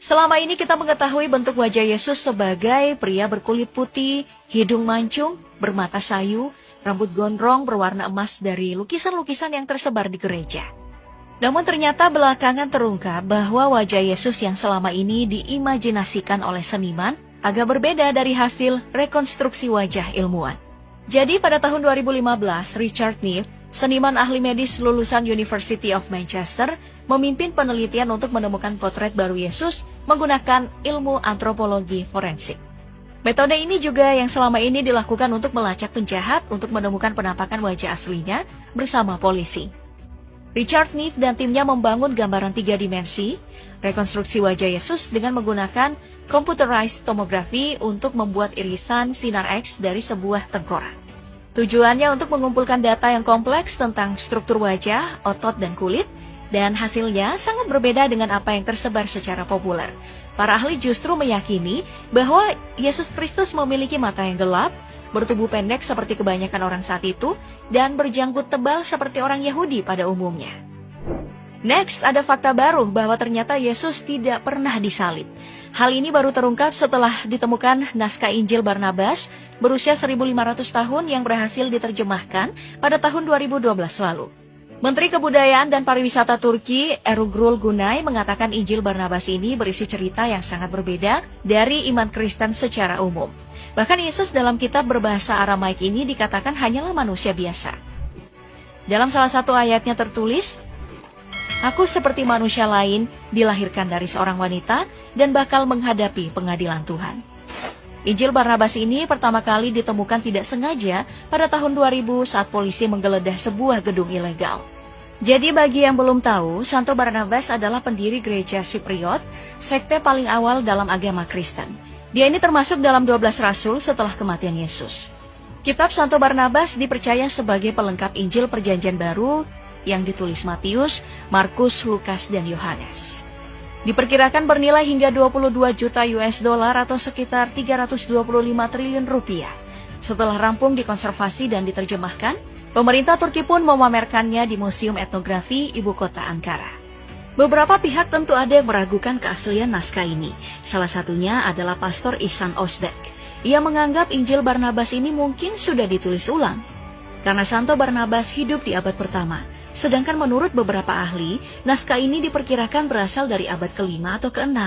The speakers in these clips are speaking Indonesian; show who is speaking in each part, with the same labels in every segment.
Speaker 1: Selama ini kita mengetahui bentuk wajah Yesus sebagai pria berkulit putih, hidung mancung, bermata sayu, rambut gondrong berwarna emas dari lukisan-lukisan yang tersebar di gereja. Namun ternyata belakangan terungkap bahwa wajah Yesus yang selama ini diimajinasikan oleh seniman agak berbeda dari hasil rekonstruksi wajah ilmuwan. Jadi pada tahun 2015, Richard Neff, seniman ahli medis lulusan University of Manchester, memimpin penelitian untuk menemukan potret baru Yesus menggunakan ilmu antropologi forensik. Metode ini juga yang selama ini dilakukan untuk melacak penjahat untuk menemukan penampakan wajah aslinya bersama polisi. Richard Neff dan timnya membangun gambaran 3 dimensi, rekonstruksi wajah Yesus dengan menggunakan computerized tomography untuk membuat irisan sinar X dari sebuah tengkorak. Tujuannya untuk mengumpulkan data yang kompleks tentang struktur wajah, otot, dan kulit, dan hasilnya sangat berbeda dengan apa yang tersebar secara populer. Para ahli justru meyakini bahwa Yesus Kristus memiliki mata yang gelap, bertubuh pendek seperti kebanyakan orang saat itu, dan berjanggut tebal seperti orang Yahudi pada umumnya. Next, ada fakta baru bahwa ternyata Yesus tidak pernah disalib. Hal ini baru terungkap setelah ditemukan naskah Injil Barnabas berusia 1.500 tahun yang berhasil diterjemahkan pada tahun 2012 lalu. Menteri Kebudayaan dan Pariwisata Turki, Ertuğrul Günay, mengatakan Injil Barnabas ini berisi cerita yang sangat berbeda dari iman Kristen secara umum. Bahkan Yesus dalam kitab berbahasa Aramaik ini dikatakan hanyalah manusia biasa. Dalam salah satu ayatnya tertulis, "Aku seperti manusia lain, dilahirkan dari seorang wanita, dan bakal menghadapi pengadilan Tuhan." Injil Barnabas ini pertama kali ditemukan tidak sengaja pada tahun 2000 saat polisi menggeledah sebuah gedung ilegal. Jadi bagi yang belum tahu, Santo Barnabas adalah pendiri gereja Sipriot, sekte paling awal dalam agama Kristen. Dia ini termasuk dalam 12 rasul setelah kematian Yesus. Kitab Santo Barnabas dipercaya sebagai pelengkap Injil Perjanjian Baru yang ditulis Matius, Markus, Lukas, dan Yohanes. Diperkirakan bernilai hingga 22 juta US dollar atau sekitar 325 triliun rupiah. Setelah rampung dikonservasi dan diterjemahkan, pemerintah Turki pun memamerkannya di Museum Etnografi Ibu Kota Ankara. Beberapa pihak tentu ada yang meragukan keaslian naskah ini. Salah satunya adalah Pastor Ihsan Özbek. Ia menganggap Injil Barnabas ini mungkin sudah ditulis ulang. Karena Santo Barnabas hidup di abad pertama. Sedangkan menurut beberapa ahli, naskah ini diperkirakan berasal dari abad ke-5 atau ke-6.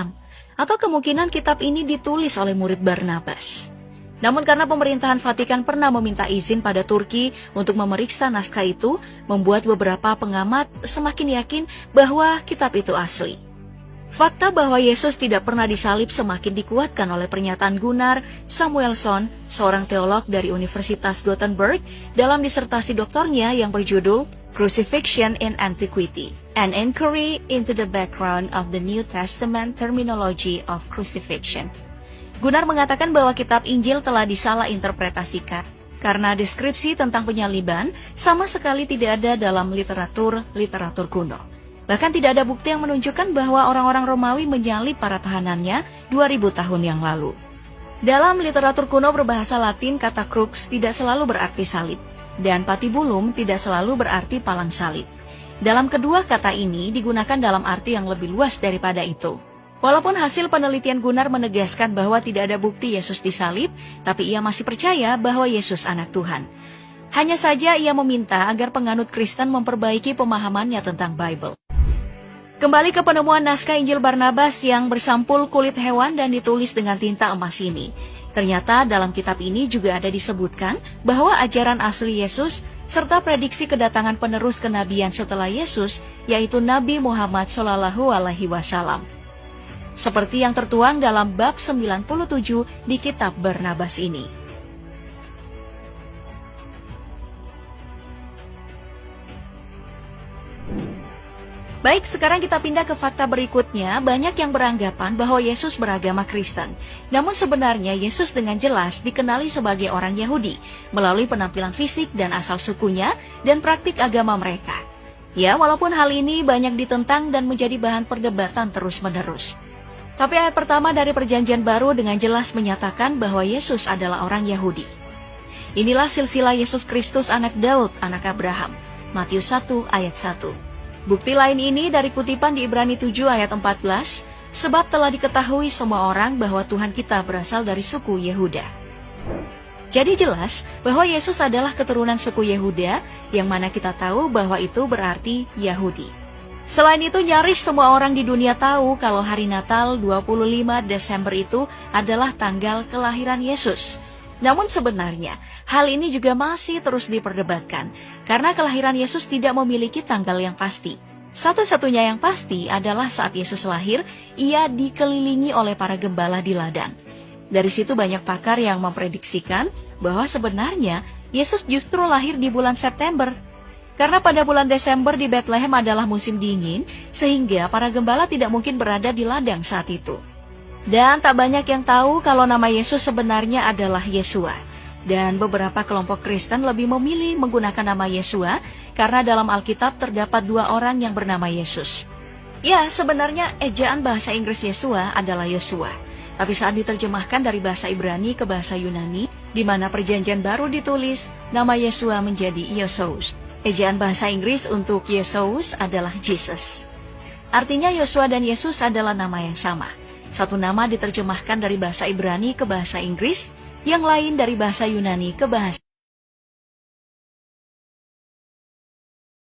Speaker 1: Atau kemungkinan kitab ini ditulis oleh murid Barnabas. Namun karena pemerintahan Vatikan pernah meminta izin pada Turki untuk memeriksa naskah itu, membuat beberapa pengamat semakin yakin bahwa kitab itu asli. Fakta bahwa Yesus tidak pernah disalib semakin dikuatkan oleh pernyataan Gunnar Samuelsson, seorang teolog dari Universitas Gothenburg, dalam disertasi doktornya yang berjudul Crucifixion in Antiquity, an Inquiry into the Background of the New Testament Terminology of Crucifixion. Gunnar mengatakan bahwa kitab Injil telah disalah interpretasikan karena deskripsi tentang penyaliban sama sekali tidak ada dalam literatur kuno. Bahkan tidak ada bukti yang menunjukkan bahwa orang-orang Romawi menyalib para tahanannya 2000 tahun yang lalu. Dalam literatur kuno berbahasa Latin, kata crux tidak selalu berarti salib, dan patibulum tidak selalu berarti palang salib. Dalam kedua kata ini digunakan dalam arti yang lebih luas daripada itu. Walaupun hasil penelitian Gunnar menegaskan bahwa tidak ada bukti Yesus disalib, tapi ia masih percaya bahwa Yesus anak Tuhan. Hanya saja ia meminta agar penganut Kristen memperbaiki pemahamannya tentang Bible. Kembali ke penemuan naskah Injil Barnabas yang bersampul kulit hewan dan ditulis dengan tinta emas ini. Ternyata dalam kitab ini juga ada disebutkan bahwa ajaran asli Yesus serta prediksi kedatangan penerus kenabian setelah Yesus, yaitu Nabi Muhammad SAW. Seperti yang tertuang dalam bab 97 di kitab Barnabas ini. Baik, sekarang kita pindah ke fakta berikutnya. Banyak yang beranggapan bahwa Yesus beragama Kristen. Namun sebenarnya Yesus dengan jelas dikenali sebagai orang Yahudi melalui penampilan fisik dan asal sukunya dan praktik agama mereka. Ya, walaupun hal ini banyak ditentang dan menjadi bahan perdebatan terus-menerus. Tapi ayat pertama dari Perjanjian Baru dengan jelas menyatakan bahwa Yesus adalah orang Yahudi. Inilah silsilah Yesus Kristus anak Daud, anak Abraham. Matius 1 ayat 1. Bukti lain ini dari kutipan di Ibrani 7 ayat 14, sebab telah diketahui semua orang bahwa Tuhan kita berasal dari suku Yehuda. Jadi jelas bahwa Yesus adalah keturunan suku Yehuda, yang mana kita tahu bahwa itu berarti Yahudi. Selain itu, nyaris semua orang di dunia tahu kalau hari Natal 25 Desember itu adalah tanggal kelahiran Yesus. Namun sebenarnya, hal ini juga masih terus diperdebatkan, karena kelahiran Yesus tidak memiliki tanggal yang pasti. Satu-satunya yang pasti adalah saat Yesus lahir, ia dikelilingi oleh para gembala di ladang. Dari situ banyak pakar yang memprediksikan bahwa sebenarnya Yesus justru lahir di bulan September. Karena pada bulan Desember di Bethlehem adalah musim dingin, sehingga para gembala tidak mungkin berada di ladang saat itu. Dan tak banyak yang tahu kalau nama Yesus sebenarnya adalah Yesua. Dan beberapa kelompok Kristen lebih memilih menggunakan nama Yesua, karena dalam Alkitab terdapat 2 orang yang bernama Yesus. Ya, sebenarnya ejaan bahasa Inggris Yesua adalah Yosua. Tapi saat diterjemahkan dari bahasa Ibrani ke bahasa Yunani, di mana perjanjian baru ditulis, nama Yesua menjadi Iosous. Ejaan bahasa Inggris untuk Yesus adalah Jesus. Artinya Yosua dan Yesus adalah nama yang sama. Satu nama diterjemahkan dari bahasa Ibrani ke bahasa Inggris, yang lain dari bahasa Yunani ke bahasa